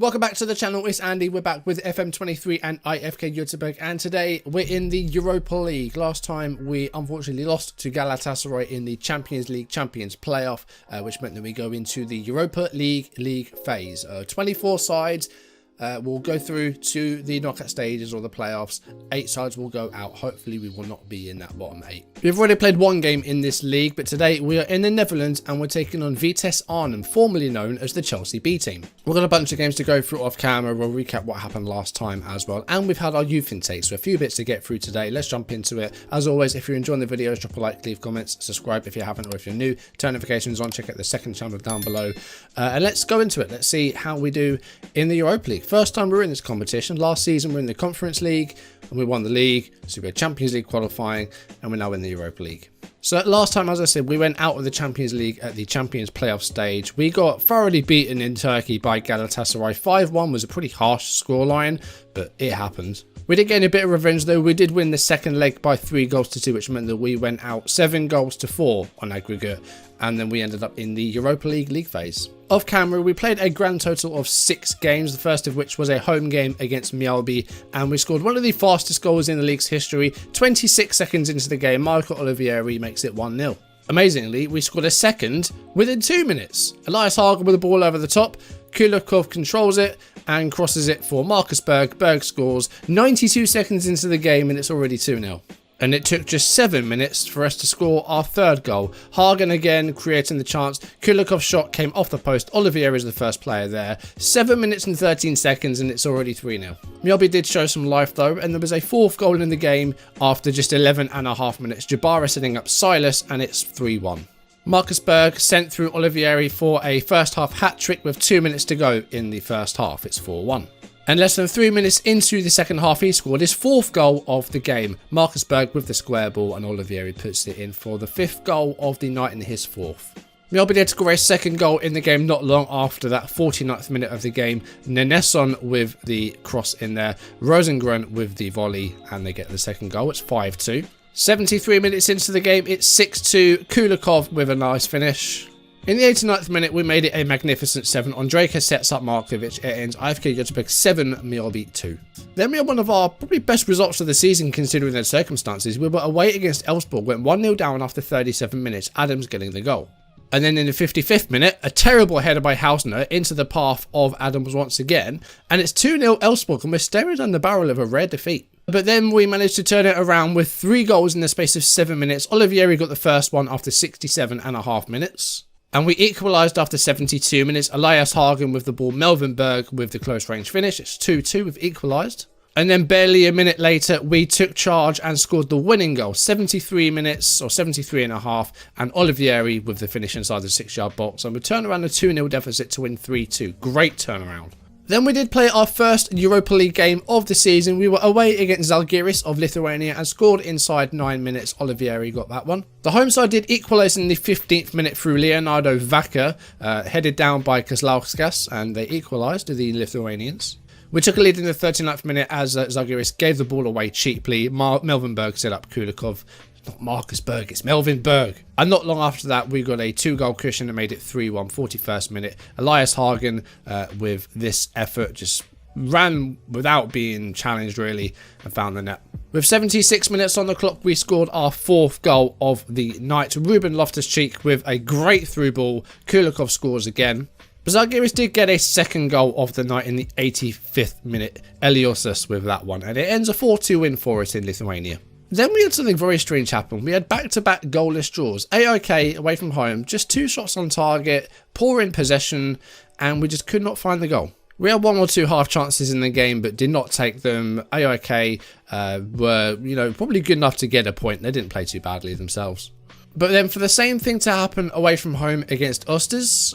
Welcome back to the channel, it's Andy. We're back with FM23 and IFK Goteborg, and today we're in the Europa League. Last time we unfortunately lost to Galatasaray in the Champions League Champions playoff, which meant that we go into the Europa League phase. 24 sides will go through to the knockout stages or the playoffs. 8 sides will go out. Hopefully we will not be in that bottom 8. We've already played one game in this league, but today we are in the Netherlands and we're taking on Vitesse Arnhem, formerly known as the Chelsea B team. We've got a bunch of games to go through off camera. We'll recap what happened last time as well, and we've had our youth intake, so a few bits to get through today. Let's jump into it. As always, if you're enjoying the videos, drop a like, leave comments, subscribe if you haven't, or if you're new, turn notifications on, check out the second channel down below, and let's go into it. Let's see how we do in the Europa League. First time we're in this competition. Last season we were in the Conference League and we won the league, so we had Champions League qualifying, and we're now in the Europa League. So last time, as I said, we went out of the Champions League at the Champions playoff stage. We got thoroughly beaten in Turkey by Galatasaray. 5-1 was a pretty harsh scoreline, but it happened. We did gain a bit of revenge though. We did win the second leg by 3-2, which meant that we went out 7-4 on aggregate, and then we ended up in the Europa League phase. Off camera, we played a grand total of 6 games, the first of which was a home game against Mjällby, and we scored one of the fastest goals in the league's history. 26 seconds into the game, Michael Olivieri makes it 1-0. Amazingly, we scored a second within 2 minutes. Elias Hagen with the ball over the top, Kulikov controls it and crosses it for Marcus Berg. Berg scores 92 seconds into the game and it's already 2-0. And it took just 7 minutes for us to score our third goal. Hagen again creating the chance. Kulikov's shot came off the post. Olivier is the first player there. 7 minutes and 13 seconds and it's already 3-0. Mjällby did show some life though, and there was a 4th goal in the game after just 11.5 minutes. Jabara setting up Silas and it's 3-1. Marcus Berg sent through Olivieri for a first half hat-trick with 2 minutes to go in the first half. It's 4-1. And less than 3 minutes into the second half, he scored his 4th goal of the game. Marcus Berg with the square ball, and Olivieri puts it in for the 5th goal of the night and his 4th. Mjällby did score a second goal in the game not long after that, 49th minute of the game. Nenesson with the cross in there, Rosengren with the volley, and they get the second goal. It's 5-2. 73 minutes into the game, it's 6-2. Kulikov with a nice finish. In the 89th minute, we made it a magnificent 7. Ondrejka sets up Markovic. It ends IFK Goteborg 7, Mjällby 2. Then we had one of our probably best results of the season considering the circumstances. We were away against Elfsborg, went 1-0 down after 37 minutes, Adams getting the goal. And then in the 55th minute, a terrible header by Hausner into the path of Adams once again. And it's 2-0 Elfsborg, and we're staring down the barrel of a rare defeat. But then we managed to turn it around with 3 goals in the space of 7 minutes. Olivieri got the first one after 67.5 minutes. And we equalised after 72 minutes. Elias Hagen with the ball, Melvin Berg with the close range finish. It's 2-2, we've equalised. And then barely a minute later, we took charge and scored the winning goal. 73 minutes, or 73.5, and Olivieri with the finish inside the 6-yard box. And we turned around a 2-0 deficit to win 3-2. Great turnaround. Then we did play our first Europa League game of the season. We were away against Žalgiris of Lithuania and scored inside 9 minutes. Olivieri got that one. The home side did equalise in the 15th minute through Leonardo Vaca, headed down by Kazlauskas, and they equalised to the Lithuanians. We took a lead in the 39th minute as Žalgiris gave the ball away cheaply. Melvin Berg set up Kulikov. Not Marcus Berg, it's Melvin Berg. And not long after that, we got a 2-goal cushion and made it 3-1, 41st minute. Elias Hagen with this effort just ran without being challenged really and found the net. With 76 minutes on the clock, we scored our 4th goal of the night. Ruben Loftus-Cheek with a great through ball. Kulikov scores again. Žalgiris did get a 2nd goal of the night in the 85th minute. Eliosas with that one. And it ends a 4-2 win for us in Lithuania. Then we had something very strange happen. We had back-to-back goalless draws. AIK away from home, just 2 shots on target, poor in possession, and we just could not find the goal. We had 1 or 2 half chances in the game, but did not take them. AIK were, probably good enough to get a point. They didn't play too badly themselves. But then for the same thing to happen away from home against Osters,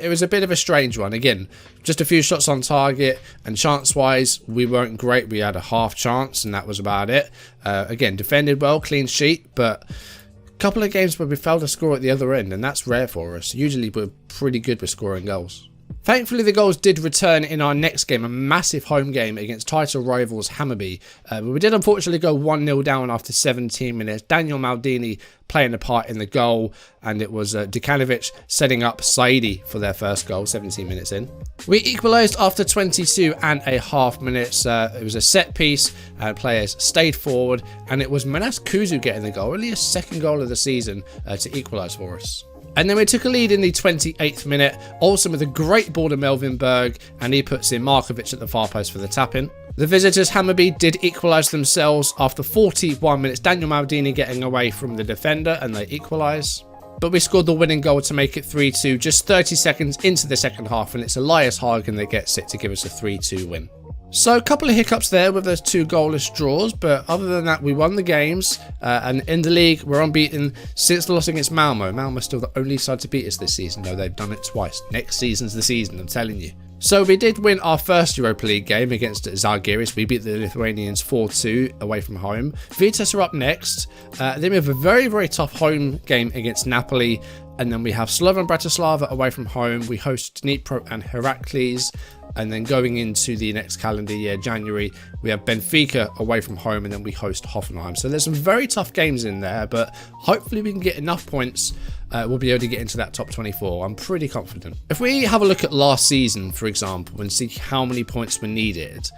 it was a bit of a strange one. Again, just a few shots on target, and chance-wise, we weren't great. We had a half chance, and that was about it. Again, defended well, clean sheet, but a couple of games where we failed to score at the other end, and that's rare for us. Usually, we're pretty good with scoring goals. Thankfully, the goals did return in our next game, a massive home game against title rivals Hammarby. We did unfortunately go 1-0 down after 17 minutes. Daniel Maldini playing a part in the goal, and it was Djukanovic setting up Saidi for their first goal 17 minutes in. We equalised after 22.5 minutes. It was a set piece, and players stayed forward, and it was Manas Kuzu getting the goal, only his second goal of the season to equalise for us. And then we took a lead in the 28th minute, also with a great ball to Melvin Berg, and he puts in Markovic at the far post for the tap-in. The visitors, Hammarby, did equalise themselves after 41 minutes, Daniel Maldini getting away from the defender, and they equalise. But we scored the winning goal to make it 3-2 just 30 seconds into the second half, and it's Elias Hagen that gets it to give us a 3-2 win. So a couple of hiccups there with those 2 goalless draws, but other than that, we won the games, and in the league, we're unbeaten since the loss against Malmo. Malmo's still the only side to beat us this season, though they've done it twice. Next season's the season, I'm telling you. So we did win our first Europa League game against Žalgiris. We beat the Lithuanians 4-2 away from home. Vitesse are up next. Then we have a very, very tough home game against Napoli, and then we have Slovan Bratislava away from home. We host Dnipro and Heracles. And then going into the next calendar year, January, we have Benfica away from home, and then we host Hoffenheim. So there's some very tough games in there, but hopefully we can get enough points. We'll be able to get into that top 24. I'm pretty confident. If we have a look at last season, for example, and see how many points were needed,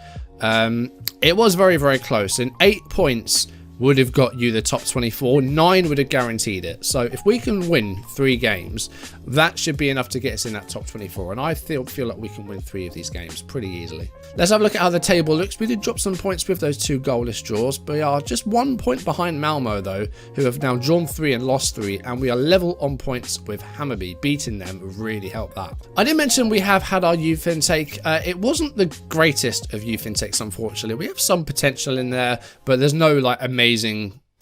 it was very, very close. And 8 points would have got you the top 24. 9 would have guaranteed it. So if we can win 3 games, that should be enough to get us in that top 24. And I feel like we can win 3 of these games pretty easily. Let's have a look at how the table looks. We did drop some points with those 2 goalless draws. We are just 1 point behind Malmo, though, who have now drawn 3 and lost 3. And we are level on points with Hammarby. Beating them really helped that. I did mention we have had our youth intake. It wasn't the greatest of youth intakes, unfortunately. We have some potential in there, but there's no like amazing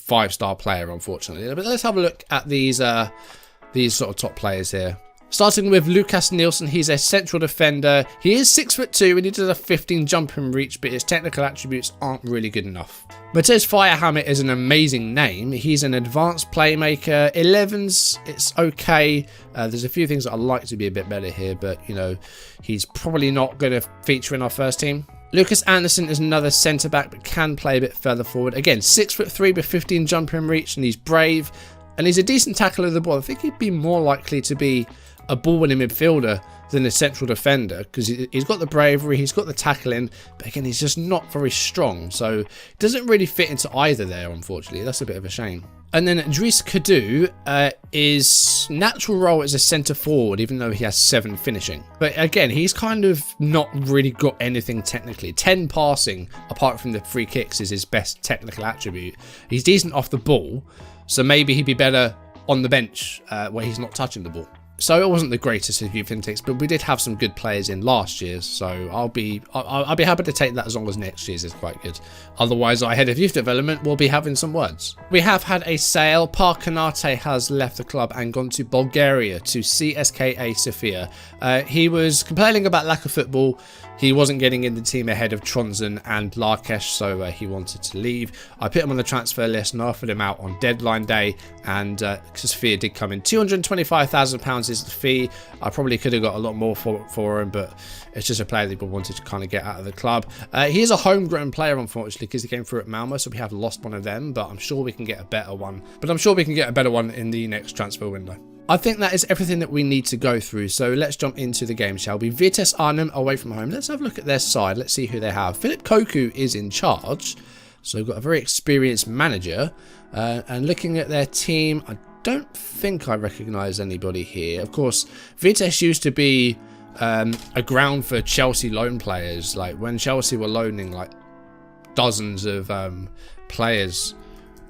5-star player, unfortunately. But let's have a look at these sort of top players here. Starting with Lucas Nilsson, he's a central defender. He is 6'2" and he does a 15 jump and reach, but his technical attributes aren't really good enough. Matej Firehammer is an amazing name. He's an advanced playmaker. 11s, it's okay. There's a few things that I'd like to be a bit better here, but you know, he's probably not going to feature in our first team. Lucas Anderson is another centre-back, but can play a bit further forward. Again, 6'3" with 15 jump and reach, and he's brave. And he's a decent tackler of the ball. I think he'd be more likely to be a ball-winning midfielder than a central defender, because he's got the bravery, he's got the tackling, but again, he's just not very strong. So it doesn't really fit into either there, unfortunately. That's a bit of a shame. And then Dries Kadu, his natural role is a centre forward, even though he has 7 finishing. But again, he's kind of not really got anything technically. 10 passing, apart from the free kicks, is his best technical attribute. He's decent off the ball, so maybe he'd be better on the bench where he's not touching the ball. So it wasn't the greatest of youth intakes, but we did have some good players in last year's, so I'll be happy to take that as long as next year's is quite good. Otherwise, our head of youth development will be having some words. We have had a sale. Park Kanate has left the club and gone to Bulgaria to CSKA Sofia. He was complaining about lack of football. He wasn't getting in the team ahead of Tronsen and Larkesh, so he wanted to leave. I put him on the transfer list and offered him out on deadline day, and Sofia did come in. £225,000 is the fee. I probably could have got a lot more for him, but it's just a player that people wanted to kind of get out of the club. He is a homegrown player, unfortunately, because he came through at Malmo, so we have lost one of them, but I'm sure we can get a better one. But I'm sure we can get a better one in the next transfer window. I think that is everything that we need to go through, so let's jump into the game, shall we? Vitesse Arnhem away from home. Let's have a look at their side. Let's see who they have. Philip Koku is in charge, so we've got a very experienced manager. And looking at their team, I don't think I recognise anybody here. Of course, Vitesse used to be a ground for Chelsea loan players. Like when Chelsea were loaning like dozens of players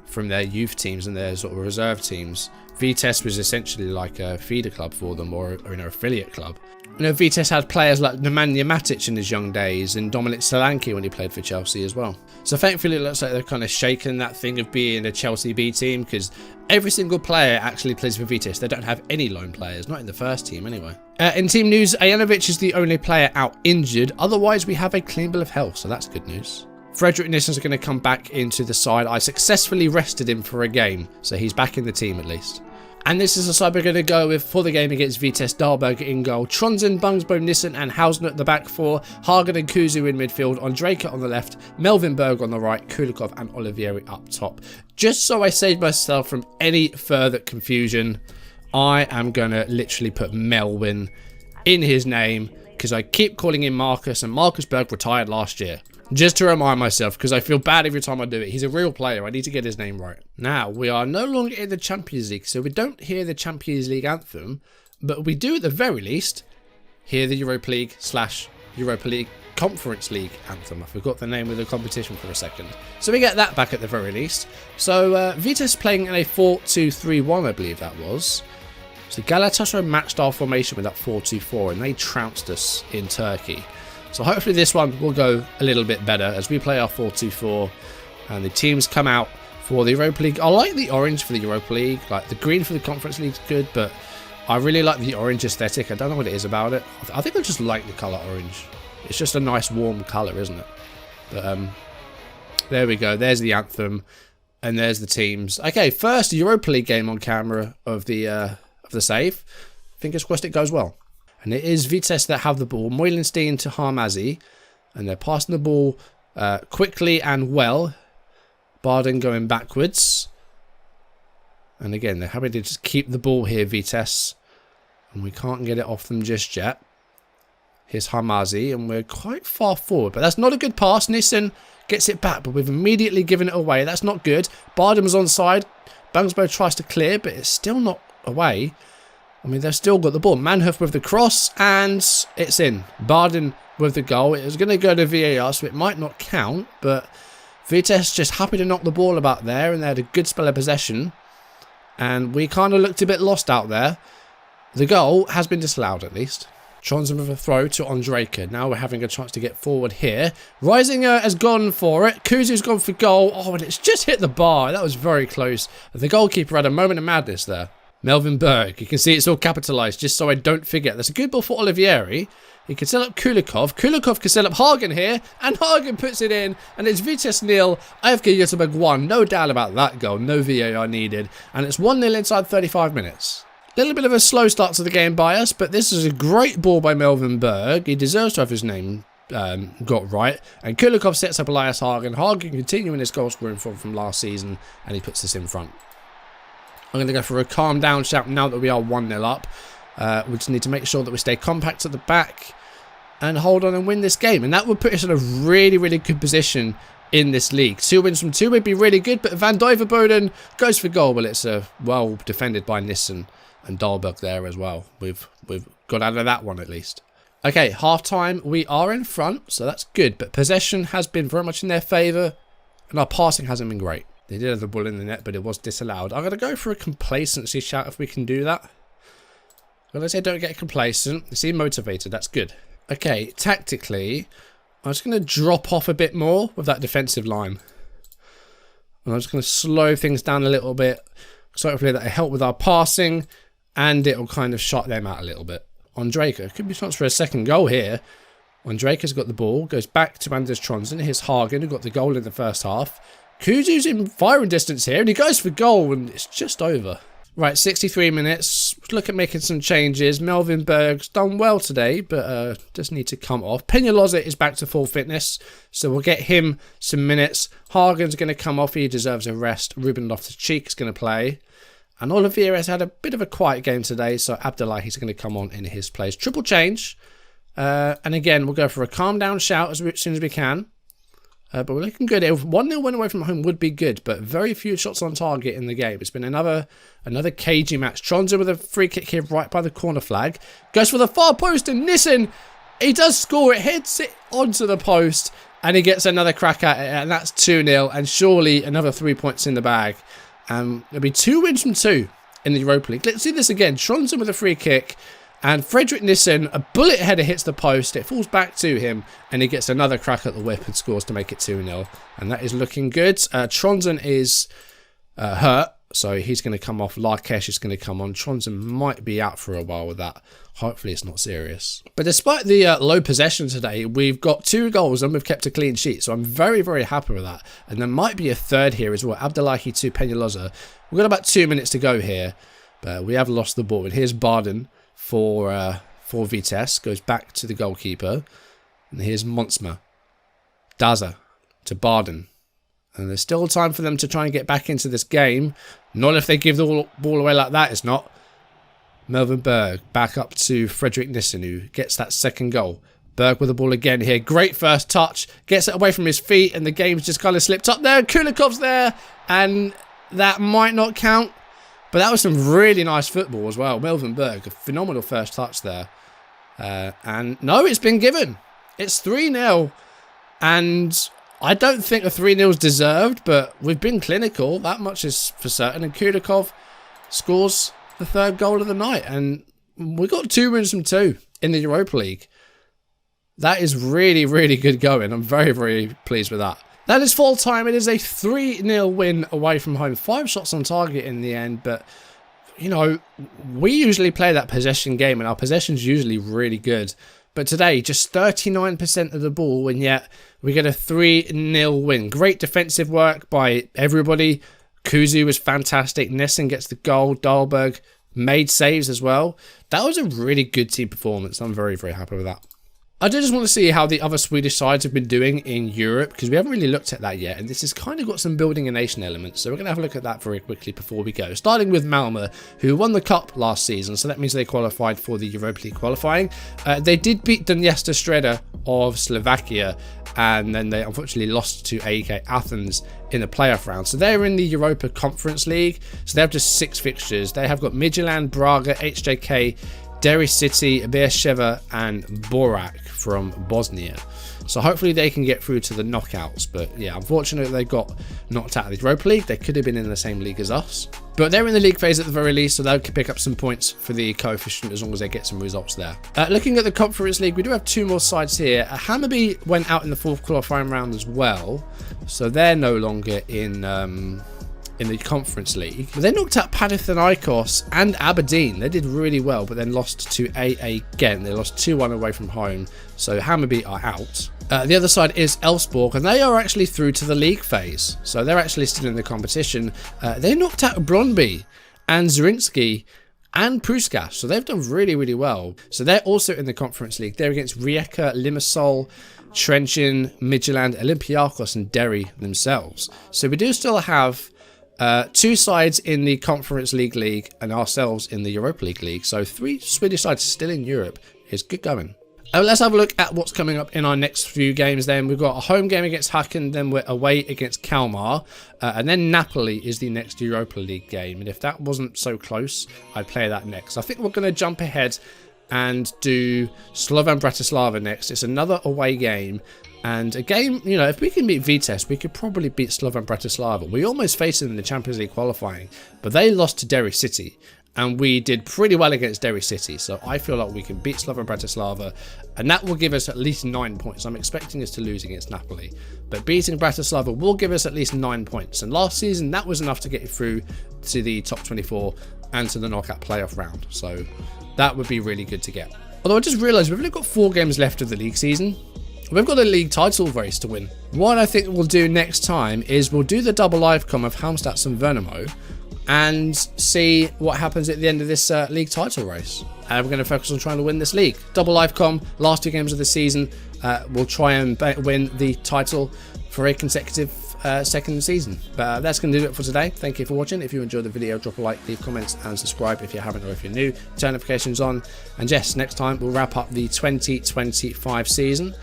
from their youth teams and their sort of reserve teams, Vitesse was essentially like a feeder club for them, or an affiliate club. You know, Vitesse had players like Nemanja Matic in his young days and Dominic Solanke when he played for Chelsea as well. So thankfully it looks like they're kind of shaken that thing of being a Chelsea B team, because every single player actually plays for Vitesse. They don't have any loan players, not in the first team anyway. In team news, Ajanovic is the only player out injured. Otherwise, we have a clean bill of health, so that's good news. Fredrik Nilsson's going to come back into the side. I successfully rested him for a game, so he's back in the team at least. And this is the side we're going to go with for the game against Vitesse Dahlberg in goal. Tronsen, Bungsbo, Nissen and Hausner at the back four. Hagen and Kuzu in midfield. Ondrejka on the left. Melvin Berg on the right. Kulikov and Olivieri up top. Just so I save myself from any further confusion, I am going to literally put Melvin in his name because I keep calling him Marcus, and Marcus Berg retired last year. Just to remind myself, because I feel bad every time I do it. He's a real player. I need to get his name right. Now, we are no longer in the Champions League, so we don't hear the Champions League anthem, but we do at the very least hear the Europa League / Europa League Conference League anthem. I forgot the name of the competition for a second. So we get that back at the very least. So Vitesse playing in a 4-2-3-1, I believe that was. So Galatasaray matched our formation with that 4-2-4, and they trounced us in Turkey. So hopefully this one will go a little bit better as we play our 4-2-4 and the teams come out for the Europa League. I like the orange for the Europa League. Like the green for the Conference League is good, but I really like the orange aesthetic. I don't know what it is about it. I think I just like the colour orange. It's just a nice warm colour, isn't it? But there we go. There's the anthem and there's the teams. Okay, first Europa League game on camera of the save. Fingers crossed it goes well. And it is Vitesse that have the ball. Moilenstein to Harmazi. And they're passing the ball quickly and well. Barden going backwards. And again, they're happy to just keep the ball here, Vitesse. And we can't get it off them just yet. Here's Harmazi. And we're quite far forward. But that's not a good pass. Nissen gets it back. But we've immediately given it away. That's not good. Barden was onside. Bangsbo tries to clear. But it's still not away. I mean, they've still got the ball. Manhoef with the cross, and it's in. Barden with the goal. It was going to go to VAR, so it might not count, but Vitesse just happy to knock the ball about there, and they had a good spell of possession, and we kind of looked a bit lost out there. The goal has been disallowed, at least. Tronsen with a throw to Ondrejka. Now we're having a chance to get forward here. Reisinger has gone for it. Kuzu's gone for goal. Oh, and it's just hit the bar. That was very close. The goalkeeper had a moment of madness there. Melvin Berg. You can see it's all capitalised just so I don't forget. That's a good ball for Olivieri. He can set up Kulikov. Kulikov can set up Hagen here. And Hagen puts it in. And it's Vitesse 0. IFK Goteborg 1. No doubt about that goal. No VAR needed. And it's 1-0 inside 35 minutes. A little bit of a slow start to the game by us. But this is a great ball by Melvin Berg. He deserves to have his name got right. And Kulikov sets up Elias Hagen. Hagen continuing his goal scoring form from last season. And he puts this in front. I'm going to go for a calm down shout now that we are 1-0 up. We just need to make sure that we stay compact at the back and hold on and win this game. And that would put us in a really, really good position in this league. 2 wins from 2 would be really good, but Van Duivenboden goes for goal. Well, it's well defended by Nissen and Dahlberg there as well. We've got out of that one at least. Okay, half-time. We are in front, so that's good. But possession has been very much in their favour, and our passing hasn't been great. They did have the ball in the net, but it was disallowed. I'm going to go for a complacency shout if we can do that. I'm going to say don't get complacent. They seem motivated. That's good. Okay, tactically, I'm just going to drop off a bit more with that defensive line. And I'm just going to slow things down a little bit. So hopefully that'll help with our passing, and it'll kind of shut them out a little bit. Ondrejka, could be a chance for a second goal here. Ondrejka's got the ball, goes back to Anders Tronsen. Here's Hagen, who got the goal in the first half. Kuzu's in firing distance here, and he goes for goal, and it's just over. Right, 63 minutes. Look at making some changes. Melvin Berg's done well today, but just need to come off. Peñalosa is back to full fitness, so we'll get him some minutes. Hagen's going to come off. He deserves a rest. Ruben Loftus-Cheek is going to play. And Olivier has had a bit of a quiet game today, so Abdullahi's going to come on in his place. Triple change. And again, we'll go for a calm down shout as soon as we can. But we're looking good. If 1-0 went away from home would be good, but very few shots on target in the game. It's been another cagey match. Tronsen with a free kick here right by the corner flag. Goes for the far post, and Nissen, he does score. It hits it onto the post, and he gets another crack at it, and that's 2-0, and surely another 3 points in the bag. There'll be 2 wins from 2 in the Europa League. Let's see this again. Tronsen with a free kick. And Fredrik Nissen, a bullet header hits the post. It falls back to him. And he gets another crack at the whip and scores to make it 2-0. And that is looking good. Tronsen is hurt. So he's going to come off. Larkesh is going to come on. Tronsen might be out for a while with that. Hopefully it's not serious. But despite the low possession today, we've got 2 goals and we've kept a clean sheet. So I'm very, very happy with that. And there might be a third here as well. Abdullahi to Peñalosa. We've got about 2 minutes to go here. But we have lost the ball. And here's Barden for Vitesse. Goes back to the goalkeeper. And here's Monsma. Daza to Barden. And there's still time for them to try and get back into this game. Not if they give the ball away like that, it's not. Melvin Berg back up to Frederick Nissen, who gets that second goal. Berg with the ball again here. Great first touch. Gets it away from his feet, and the game's just kind of slipped up there. Kulikov's there, and that might not count. But that was some really nice football as well. Melvin Berg, a phenomenal first touch there. And no, it's been given. It's 3-0. And I don't think a 3-0 is deserved, but we've been clinical. That much is for certain. And Kulikov scores the third goal of the night. And we got 2 wins from 2 in the Europa League. That is really, really good going. I'm very, very pleased with that. That is full time. It is a 3-0 win away from home. 5 shots on target in the end. But, you know, we usually play that possession game, and our possession's usually really good. But today, just 39% of the ball, and yet we get a 3-0 win. Great defensive work by everybody. Kuzu was fantastic. Nissen gets the goal. Dahlberg made saves as well. That was a really good team performance. I'm very, very happy with that. I do just want to see how the other Swedish sides have been doing in Europe, because we haven't really looked at that yet, and this has kind of got some building a nation elements, so we're going to have a look at that very quickly before we go. Starting with Malmö, who won the Cup last season, so that means they qualified for the Europa League qualifying. They did beat Donetsk Streda of Slovakia, and then they unfortunately lost to AEK Athens in the playoff round. So they're in the Europa Conference League, so they have just 6 fixtures. They have got Midtjylland, Braga, HJK, Derry City, Beersheva and Borac from Bosnia. So hopefully they can get through to the knockouts. But yeah, unfortunately they got knocked out of the Europa League. They could have been in the same league as us. But they're in the league phase at the very least, so they can pick up some points for the coefficient as long as they get some results there. Looking at the Conference League, we do have 2 more sides here. Hammarby went out in the 4th qualifying round as well. So they're no longer in the Conference League. But they knocked out Panathinaikos and Aberdeen. They did really well, but then lost to AA Ghent. They lost 2-1 away from home, so Hammarby are out. The other side is Elfsborg, and they are actually through to the league phase, so they're actually still in the competition. They knocked out Brøndby and Zrinski and Puskas, so they've done really, really well. So they're also in the Conference League. They're against Rijeka, Limassol, Trenčín, Midtjylland, Olympiakos and Derry themselves. So we do still have 2 sides in the Conference League and ourselves in the Europa League. So 3 Swedish sides still in Europe is good going. Let's have a look at what's coming up in our next few games then. We've got a home game against Häcken, then we're away against Kalmar, and then Napoli is the next Europa League game. And if that wasn't so close, I'd play that next. I think we're going to jump ahead and do Slovan Bratislava next. It's another away game. And a game, you know, if we can beat Vitesse, we could probably beat Slovan Bratislava. We almost faced them in the Champions League qualifying, but they lost to Derry City. And we did pretty well against Derry City. So I feel like we can beat Slovan Bratislava. And that will give us at least 9 points. I'm expecting us to lose against Napoli. But beating Bratislava will give us at least 9 points. And last season, that was enough to get you through to the top 24 and to the knockout playoff round. So that would be really good to get. Although I just realised we've only got 4 games left of the league season. We've got a league title race to win. What I think we'll do next time is we'll do the double IFK of Halmstad and Värnamo and see what happens at the end of this league title race. And we're going to focus on trying to win this league. Double IFK, last 2 games of the season, we'll try and win the title for a consecutive second season. But that's going to do it for today. Thank you for watching. If you enjoyed the video, drop a like, leave comments and subscribe if you haven't, or if you're new, turn notifications on. And yes, next time we'll wrap up the 2025 season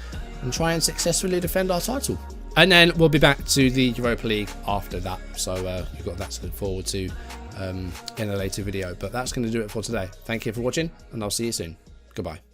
and try and successfully defend our title. And then we'll be back to the Europa League after that. So you've got that to look forward to in a later video. But that's going to do it for today. Thank you for watching, and I'll see you soon. Goodbye.